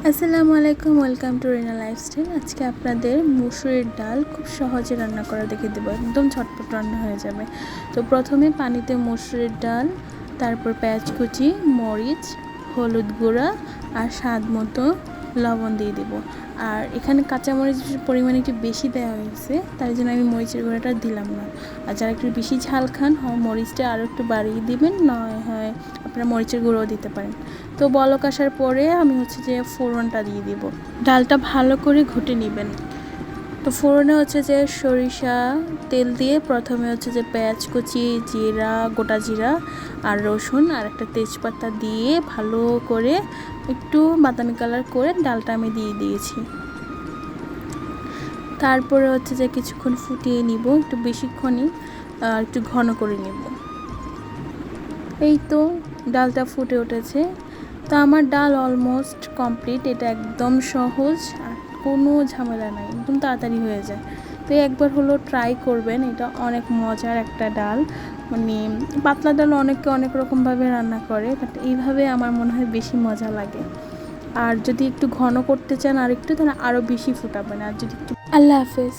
আসসালামু আলাইকুম, welcome to Rina lifestyle. আজকে আপনাদের মুসুরির ডাল খুব সহজে রান্না করা দেখিয়ে দেবো, একদম ঝটপট রান্না হয়ে যাবে। তো প্রথমে পানিতে মুসুরির ডাল, তারপর পেঁয়াজ কুচি, মরিচ, হলুদ গুঁড়া আর স্বাদ মতো লবণ দিয়ে দেবো। আর এখানে কাঁচামরিচের পরিমাণ একটু বেশি দেওয়া হয়েছে, তাই জন্য আমি মরিচের গুঁড়াটা দিলাম না। আর যারা একটু বেশি ঝাল খান, হয় মরিচটা আরও একটু বাড়িয়ে দিবেন, নয় হয় আপনারা মরিচের গুঁড়োও দিতে পারেন। তো বলক আসার পরে আমি যে ফোড়নটা দিয়ে দিব। ডালটা ভালো করে ঘুটে নেবেন। তো ফোড়নে যে সরিষা তেল দিয়ে প্রথমে যে পেঁয়াজ কুচি, জিরা, গোটা জিরা আর রসুন আর একটা তেজপাতা দিয়ে ভালো করে একটু বাদামি কালার করে ডালটা আমি দিয়ে দিয়েছি। তারপরে যে কিছুক্ষণ ফুটিয়ে নিব, একটু বেশিক্ষণই একটু ঘন করে নেব। এই তো ডালটা ফুটে উঠেছে। তো আমার ডাল অলমোস্ট কমপ্লিট। এটা একদম সহজ আর কোনো ঝামেলা নাই, একদম তাড়াতাড়ি হয়ে যায়। তো একবার হলো ট্রাই করবেন, এটা অনেক মজার একটা ডাল। মানে পাতলা ডাল অনেকে অনেক রকমভাবে রান্না করে, বাট এইভাবে আমার মনে হয় বেশি মজা লাগে। আর যদি একটু ঘন করতে চান আর একটু, তাহলে আরও বেশি ফুটাবেন। আর যদি একটু আল্লাহ হাফেজ।